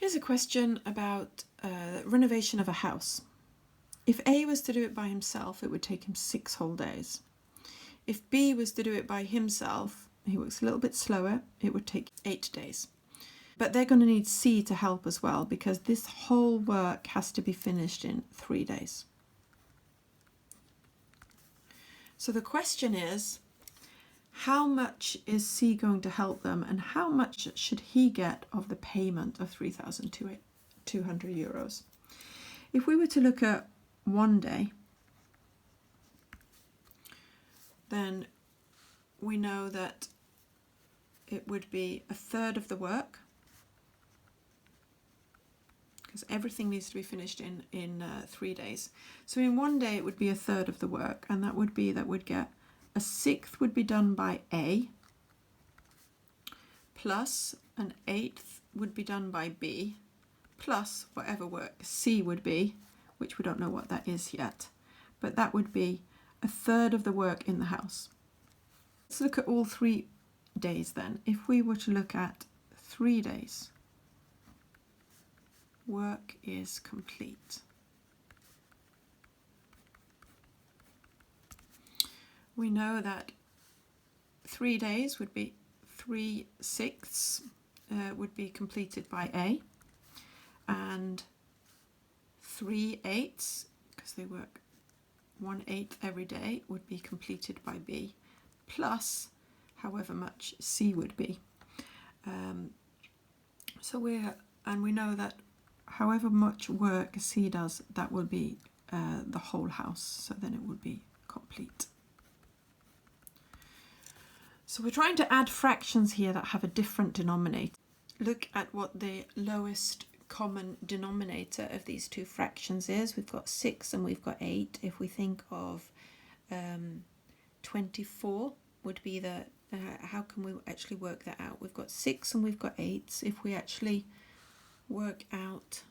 Here's a question about renovation of a house. If A was to do it by himself, it would take him 6 whole days. If B was to do it by himself, he works a little bit slower, it would take 8 days. But they're going to need C to help as well, because this whole work has to be finished in 3 days. So the question is, how much is C going to help them, and how much should he get of the payment of 3,200 euros? If we were to look at 1 day, then we know that it would be a third of the work, because everything needs to be finished in 3 days. So in 1 day it would be a third of the work, and that would get a sixth would be done by A, plus an eighth would be done by B, plus whatever work C would be, which we don't know what that is yet, but that would be a third of the work in the house. Let's look at all 3 days then. If we were to look at 3 days, work is complete. We know that 3 days would be 3/6 would be completed by A, and 3/8, because they work 1/8 every day, would be completed by B, plus however much C would be. We know that however much work C does, that will be the whole house, so then it would be complete. So we're trying to add fractions here that have a different denominator. Look at what the lowest common denominator of these 2 fractions is. We've got 6 and we've got 8. If we think of 24 would be the, how can we actually work that out? We've got 6 and we've got 8. If we actually work out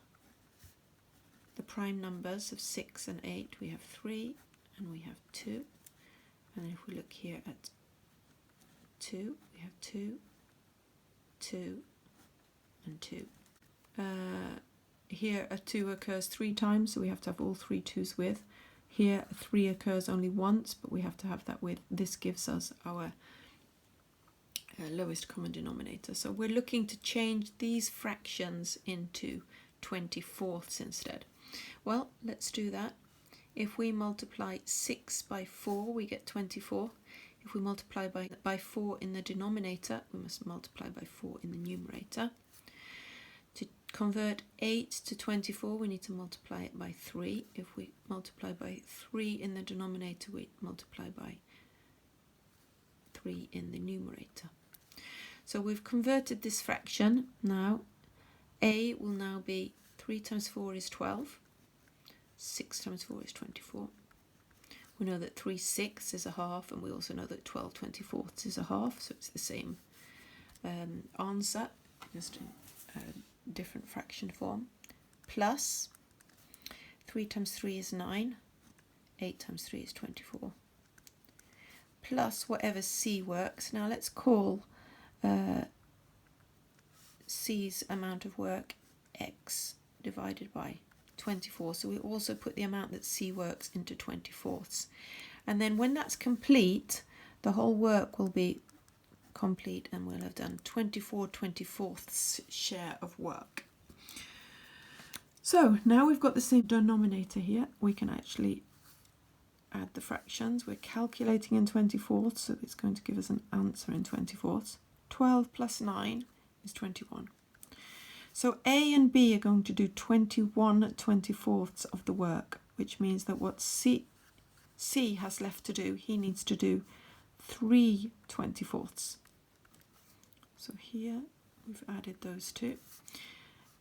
the prime numbers of 6 and 8, we have 3 and we have 2. And if we look here at 2, we have 2, 2, and 2. Here a 2 occurs 3 times, so we have to have all 3 2's with. Here a 3 occurs only once, but we have to have that with. This gives us our lowest common denominator. So we're looking to change these fractions into 24ths instead. Well, let's do that. If we multiply 6 by 4, we get 24. If we multiply by 4 in the denominator, we must multiply by 4 in the numerator. To convert 8 to 24, we need to multiply it by 3. If we multiply by 3 in the denominator, we multiply by 3 in the numerator. So we've converted this fraction. Now A will now be 3 times 4 is 12. 6 times 4 is 24. We know that 3/6 is a half, and we also know that 12/24 is a half, so it's the same answer, just in a different fraction form. Plus 3 times 3 is 9, 8 times 3 is 24. Plus whatever C works. Now let's call C's amount of work x divided by 24, so we also put the amount that C works into 24ths, and then when that's complete, the whole work will be complete and we'll have done 24/24ths share of work. So now we've got the same denominator here, we can actually add the fractions. We're calculating in 24ths, so it's going to give us an answer in 24ths. 12 plus 9 is 21. So A and B are going to do 21/24ths of the work, which means that what C has left to do, he needs to do 3/24ths. So here we've added those two.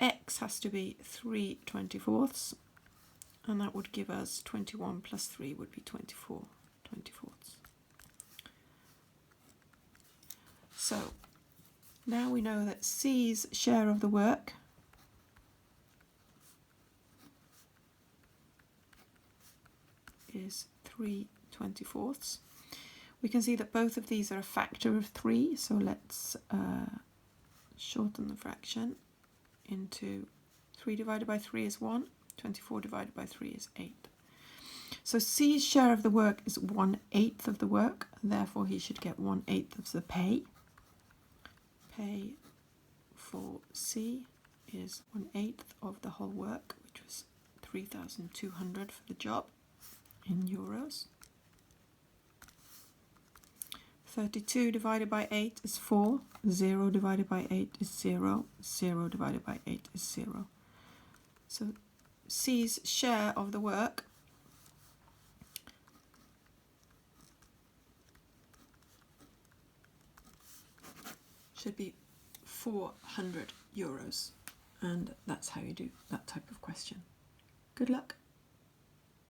X has to be 3/24ths, and that would give us 21 plus 3 would be 24/24ths. So now we know that C's share of the work is 3/24ths. We can see that both of these are a factor of 3, so let's shorten the fraction. into 3 divided by 3 is 1, 24 divided by 3 is 8. So C's share of the work is 1/8 of the work, therefore he should get 1/8 of the pay. Pay for C is 1/8 of the whole work, which was 3,200 for the job in euros. 32 divided by 8 is 4, 0 divided by 8 is 0, 0 divided by 8 is 0. So C's share of the work should be 400 euros, and that's how you do that type of question. Good luck.